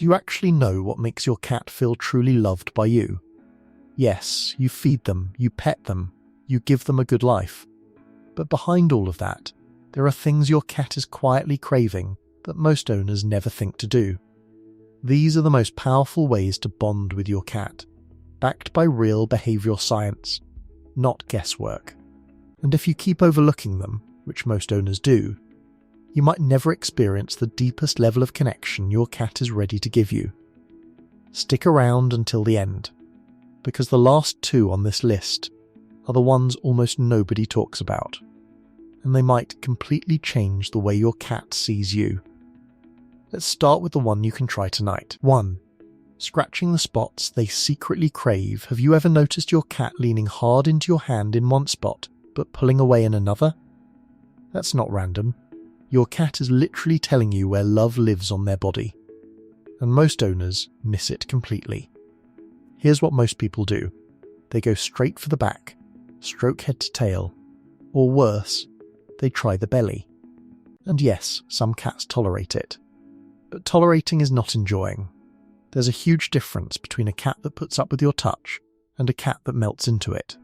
Do you actually know what makes your cat feel truly loved by you? Yes, you feed them, you pet them, you give them a good life. But behind all of that, there are things your cat is quietly craving that most owners never think to do. These are the most powerful ways to bond with your cat, backed by real behavioural science, not guesswork. And if you keep overlooking them, which most owners do, you might never experience the deepest level of connection your cat is ready to give you. Stick around until the end, because the last two on this list are the ones almost nobody talks about, and they might completely change the way your cat sees you. Let's start with the one you can try tonight. 1. Scratching the spots they secretly crave. Have you ever noticed your cat leaning hard into your hand in one spot, but pulling away in another? That's not random. Your cat is literally telling you where love lives on their body. And most owners miss it completely. Here's what most people do. They go straight for the back, stroke head to tail, or worse, they try the belly. And yes, some cats tolerate it. But tolerating is not enjoying. There's a huge difference between a cat that puts up with your touch and a cat that melts into it.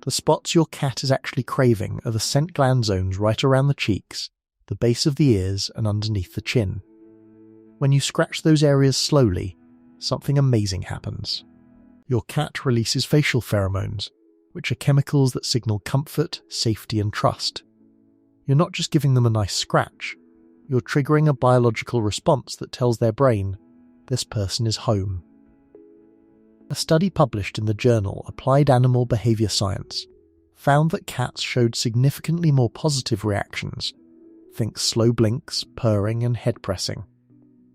The spots your cat is actually craving are the scent gland zones right around the cheeks, the base of the ears, and underneath the chin. When you scratch those areas slowly, something amazing happens. Your cat releases facial pheromones, which are chemicals that signal comfort, safety, and trust. You're not just giving them a nice scratch, you're triggering a biological response that tells their brain, this person is home. A study published in the journal Applied Animal Behavior Science found that cats showed significantly more positive reactions, think slow blinks, purring, and head pressing,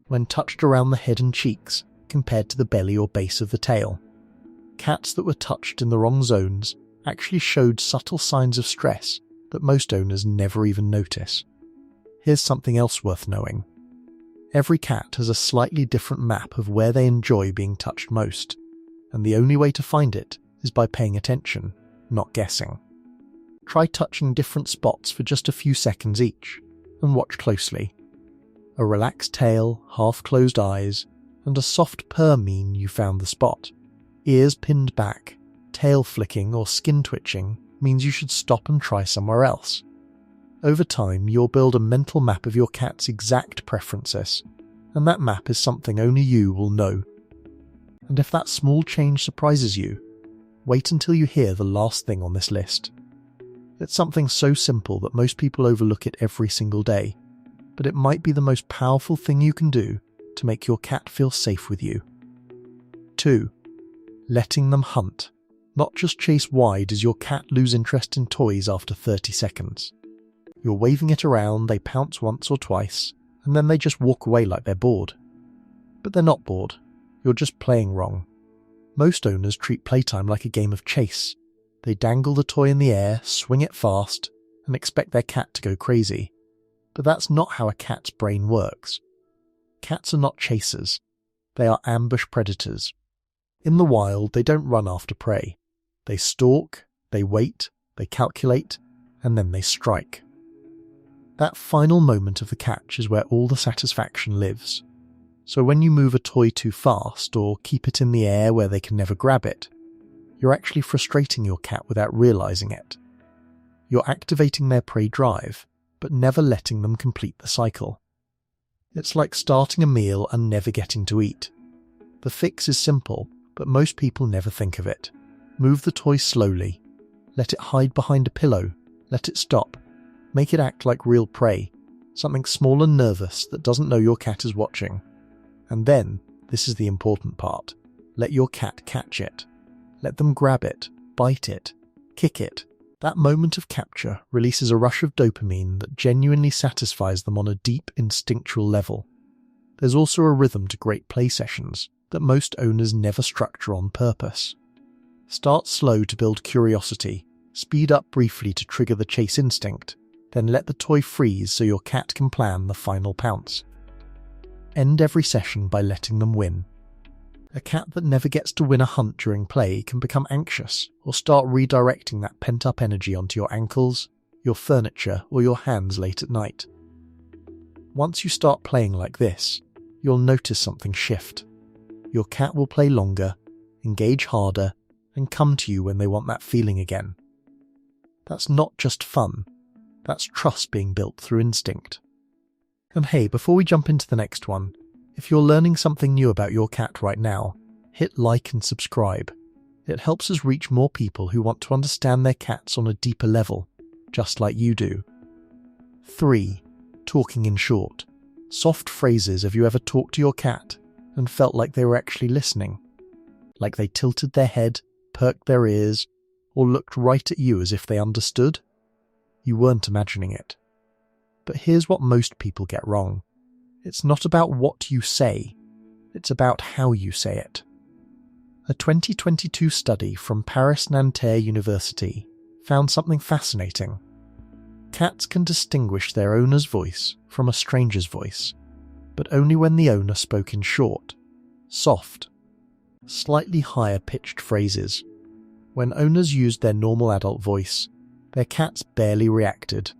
when touched around the head and cheeks compared to the belly or base of the tail. Cats that were touched in the wrong zones actually showed subtle signs of stress that most owners never even notice. Here's something else worth knowing. Every cat has a slightly different map of where they enjoy being touched most, and the only way to find it is by paying attention, not guessing. Try touching different spots for just a few seconds each, and watch closely. A relaxed tail, half-closed eyes, and a soft purr mean you found the spot. Ears pinned back, tail flicking, or skin twitching means you should stop and try somewhere else. Over time, you'll build a mental map of your cat's exact preferences, and that map is something only you will know. And if that small change surprises you, wait until you hear the last thing on this list. It's something so simple that most people overlook it every single day, but it might be the most powerful thing you can do to make your cat feel safe with you. 2. Letting them hunt. Not just chase wide as your cat lose interest in toys after 30 seconds. You're waving it around, they pounce once or twice, and then they just walk away like they're bored. But they're not bored. You're just playing wrong. Most owners treat playtime like a game of chase. They dangle the toy in the air, swing it fast, and expect their cat to go crazy. But that's not how a cat's brain works. Cats are not chasers. They are ambush predators. In the wild, they don't run after prey. They stalk, they wait, they calculate, and then they strike. That final moment of the catch is where all the satisfaction lives. So when you move a toy too fast or keep it in the air where they can never grab it, you're actually frustrating your cat without realizing it. You're activating their prey drive, but never letting them complete the cycle. It's like starting a meal and never getting to eat. The fix is simple, but most people never think of it. Move the toy slowly. Let it hide behind a pillow. Let it stop. Make it act like real prey, something small and nervous that doesn't know your cat is watching. And then, this is the important part, let your cat catch it. Let them grab it, bite it, kick it. That moment of capture releases a rush of dopamine that genuinely satisfies them on a deep instinctual level. There's also a rhythm to great play sessions that most owners never structure on purpose. Start slow to build curiosity, speed up briefly to trigger the chase instinct, then let the toy freeze so your cat can plan the final pounce. End every session by letting them win. A cat that never gets to win a hunt during play can become anxious or start redirecting that pent-up energy onto your ankles, your furniture, or your hands late at night. Once you start playing like this, you'll notice something shift. Your cat will play longer, engage harder, and come to you when they want that feeling again. That's not just fun, that's trust being built through instinct. And hey, before we jump into the next one, if you're learning something new about your cat right now, hit like and subscribe. It helps us reach more people who want to understand their cats on a deeper level, just like you do. 3. Talking in short. Soft phrases. Have you ever talked to your cat and felt like they were actually listening? Like they tilted their head, perked their ears, or looked right at you as if they understood? You weren't imagining it. But here's what most people get wrong. It's not about what you say, it's about how you say it. A 2022 study from Paris-Nanterre University found something fascinating. Cats can distinguish their owner's voice from a stranger's voice, but only when the owner spoke in short, soft, slightly higher-pitched phrases. When owners used their normal adult voice, their cats barely reacted,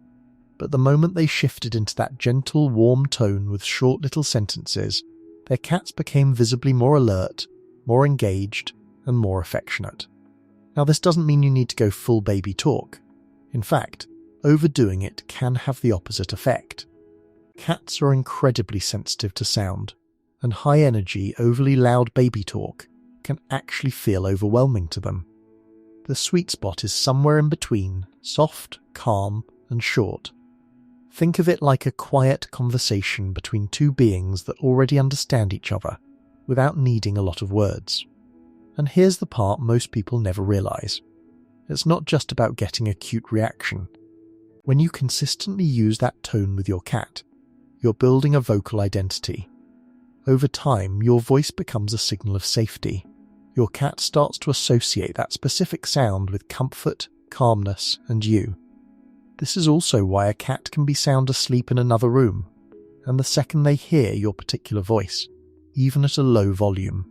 but the moment they shifted into that gentle, warm tone with short little sentences, their cats became visibly more alert, more engaged, and more affectionate. Now, this doesn't mean you need to go full baby talk. In fact, overdoing it can have the opposite effect. Cats are incredibly sensitive to sound, and high-energy, overly loud baby talk can actually feel overwhelming to them. The sweet spot is somewhere in between, soft, calm, and short. Think of it like a quiet conversation between two beings that already understand each other, without needing a lot of words. And here's the part most people never realize. It's not just about getting a cute reaction. When you consistently use that tone with your cat, you're building a vocal identity. Over time, your voice becomes a signal of safety. Your cat starts to associate that specific sound with comfort, calmness, and you. This is also why a cat can be sound asleep in another room, and the second they hear your particular voice, even at a low volume,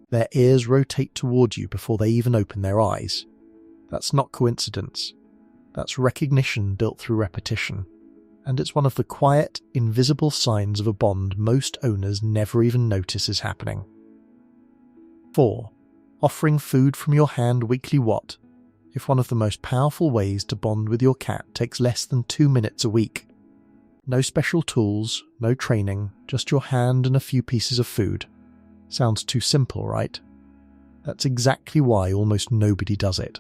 their ears rotate toward you before they even open their eyes. That's not coincidence. That's recognition built through repetition, and it's one of the quiet, invisible signs of a bond most owners never even notice is happening. 4. Offering food from your hand weekly. What if one of the most powerful ways to bond with your cat takes less than 2 minutes a week? No special tools, no training, just your hand and a few pieces of food. Sounds too simple, right? That's exactly why almost nobody does it.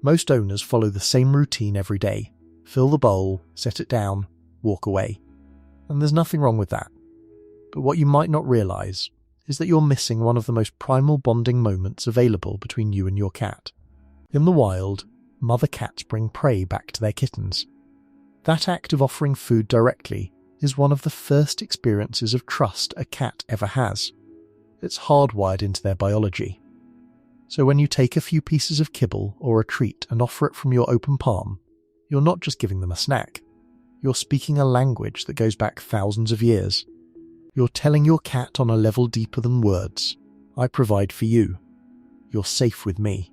Most owners follow the same routine every day. Fill the bowl, set it down, walk away. And there's nothing wrong with that. But what you might not realize is that you're missing one of the most primal bonding moments available between you and your cat. In the wild, mother cats bring prey back to their kittens. That act of offering food directly is one of the first experiences of trust a cat ever has. It's hardwired into their biology. So when you take a few pieces of kibble or a treat and offer it from your open palm, you're not just giving them a snack. You're speaking a language that goes back thousands of years. You're telling your cat on a level deeper than words, I provide for you. You're safe with me.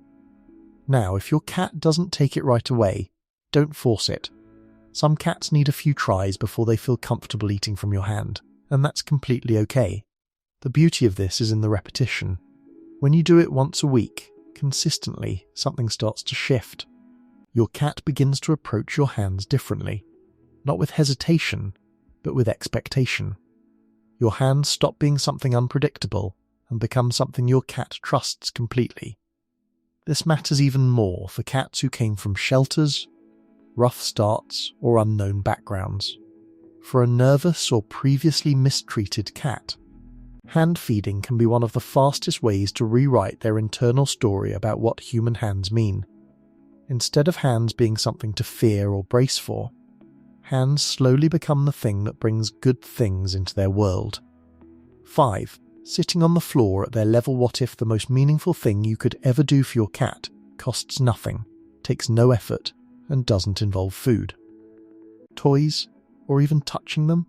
Now, if your cat doesn't take it right away, don't force it. Some cats need a few tries before they feel comfortable eating from your hand, and that's completely okay. The beauty of this is in the repetition. When you do it once a week, consistently, something starts to shift. Your cat begins to approach your hands differently, not with hesitation, but with expectation. Your hands stop being something unpredictable and become something your cat trusts completely. This matters even more for cats who came from shelters, rough starts, or unknown backgrounds. For a nervous or previously mistreated cat, hand feeding can be one of the fastest ways to rewrite their internal story about what human hands mean. Instead of hands being something to fear or brace for, hands slowly become the thing that brings good things into their world. 5. Sitting on the floor at their level. What if the most meaningful thing you could ever do for your cat costs nothing, takes no effort, and doesn't involve food? Toys, or even touching them?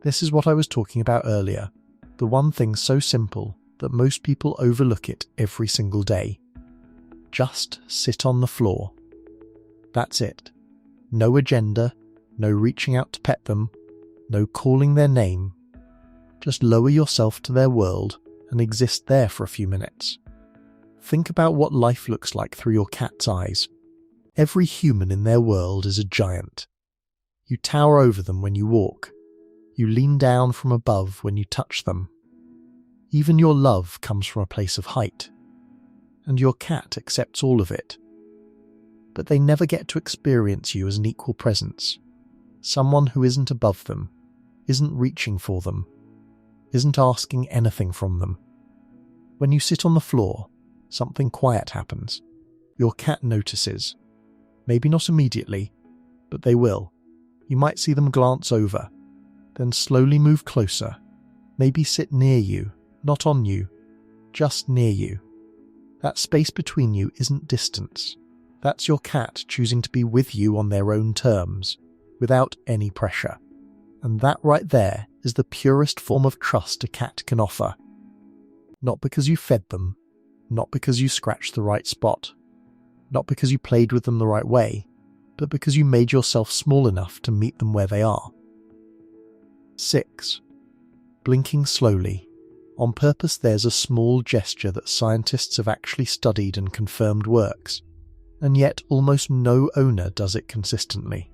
This is what I was talking about earlier. The one thing so simple that most people overlook it every single day. Just sit on the floor. That's it. No agenda, no reaching out to pet them, no calling their name. Just lower yourself to their world and exist there for a few minutes. Think about what life looks like through your cat's eyes. Every human in their world is a giant. You tower over them when you walk. You lean down from above when you touch them. Even your love comes from a place of height. And your cat accepts all of it. But they never get to experience you as an equal presence. Someone who isn't above them, isn't reaching for them, isn't asking anything from them. When you sit on the floor, something quiet happens. Your cat notices. Maybe not immediately, but they will. You might see them glance over, then slowly move closer, maybe sit near you, not on you, just near you. That space between you isn't distance. That's your cat choosing to be with you on their own terms, without any pressure. And that right there is the purest form of trust a cat can offer. Not because you fed them, not because you scratched the right spot, not because you played with them the right way, but because you made yourself small enough to meet them where they are. 6. Blinking slowly. On purpose, there's a small gesture that scientists have actually studied and confirmed works, and yet almost no owner does it consistently.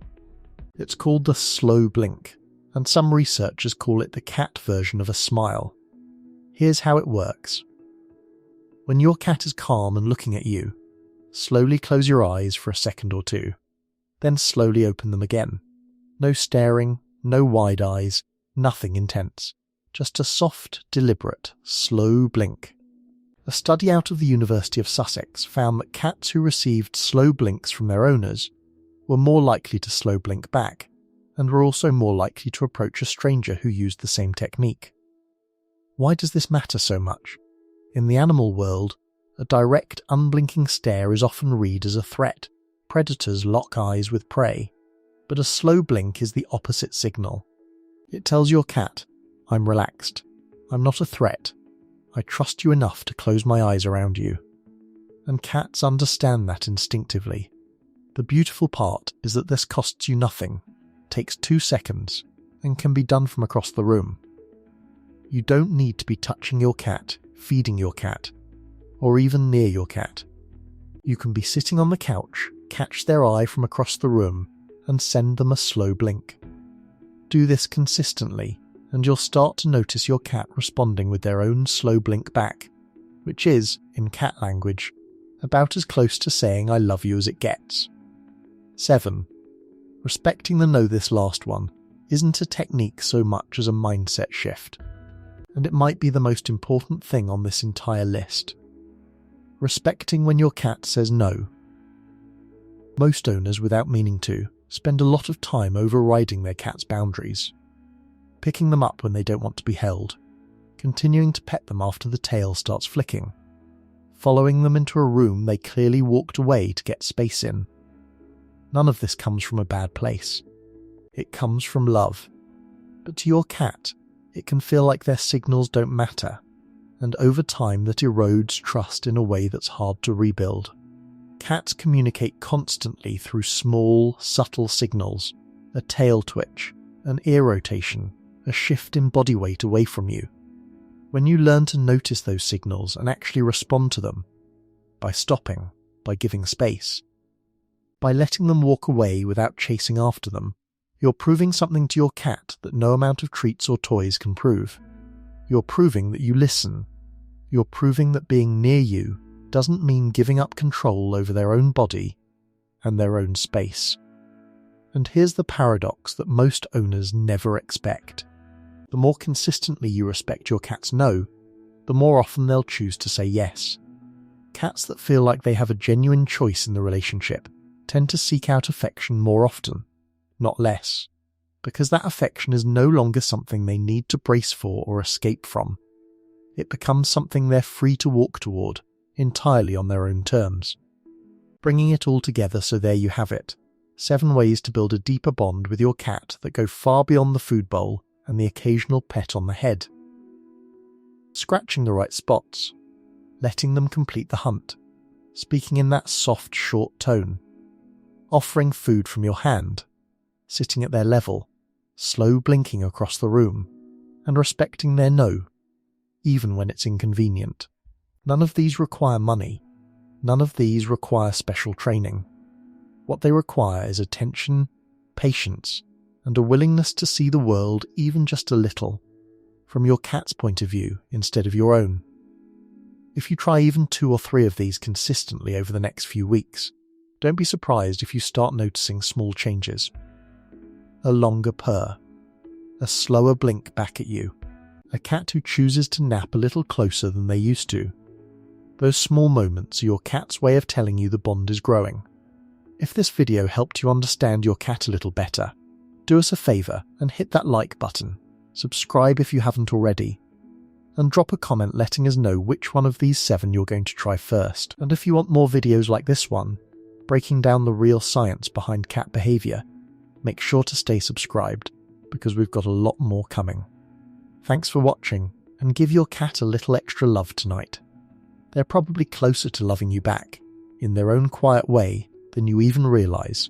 It's called the slow blink, and some researchers call it the cat version of a smile. Here's how it works. When your cat is calm and looking at you, slowly close your eyes for a second or two, then slowly open them again. No staring, no wide eyes, nothing intense. Just a soft, deliberate, slow blink. A study out of the University of Sussex found that cats who received slow blinks from their owners were more likely to slow blink back, and were also more likely to approach a stranger who used the same technique. Why does this matter so much? In the animal world, a direct, unblinking stare is often read as a threat. Predators lock eyes with prey. But a slow blink is the opposite signal. It tells your cat, I'm relaxed. I'm not a threat. I trust you enough to close my eyes around you. And cats understand that instinctively. The beautiful part is that this costs you nothing, takes 2 seconds, and can be done from across the room. You don't need to be touching your cat, feeding your cat, or even near your cat. You can be sitting on the couch, catch their eye from across the room, and send them a slow blink. Do this consistently, and you'll start to notice your cat responding with their own slow blink back, which is, in cat language, about as close to saying I love you as it gets. 7. Respecting the know this last one isn't a technique so much as a mindset shift, and it might be the most important thing on this entire list. Respecting when your cat says no. Most owners, without meaning to, spend a lot of time overriding their cat's boundaries. Picking them up when they don't want to be held, continuing to pet them after the tail starts flicking, following them into a room they clearly walked away to get space in. None of this comes from a bad place. It comes from love. But to your cat, it can feel like their signals don't matter, and over time that erodes trust in a way that's hard to rebuild. Cats communicate constantly through small, subtle signals, a tail twitch, an ear rotation, a shift in body weight away from you. When you learn to notice those signals and actually respond to them, by stopping, by giving space, by letting them walk away without chasing after them, you're proving something to your cat that no amount of treats or toys can prove. You're proving that you listen. You're proving that being near you doesn't mean giving up control over their own body and their own space. And here's the paradox that most owners never expect. The more consistently you respect your cat's no, the more often they'll choose to say yes. Cats that feel like they have a genuine choice in the relationship tend to seek out affection more often, not less, because that affection is no longer something they need to brace for or escape from. It becomes something they're free to walk toward, entirely on their own terms. Bringing it all together, so there you have it. 7 ways to build a deeper bond with your cat that go far beyond the food bowl and the occasional pet on the head. Scratching the right spots. Letting them complete the hunt. Speaking in that soft, short tone. Offering food from your hand. Sitting at their level. Slow blinking across the room. and respecting their no, even when it's inconvenient. None of these require money. None of these require special training. What they require is attention, patience, and a willingness to see the world even just a little from your cat's point of view instead of your own. If you try even 2 or 3 of these consistently over the next few weeks, don't be surprised if you start noticing small changes. A longer purr, a slower blink back at you, a cat who chooses to nap a little closer than they used to. Those small moments are your cat's way of telling you the bond is growing. If this video helped you understand your cat a little better, do us a favour and hit that like button, subscribe if you haven't already, and drop a comment letting us know which one of these 7 you're going to try first. And if you want more videos like this one, breaking down the real science behind cat behaviour, make sure to stay subscribed, because we've got a lot more coming. Thanks for watching, and give your cat a little extra love tonight. They're probably closer to loving you back, in their own quiet way, than you even realise.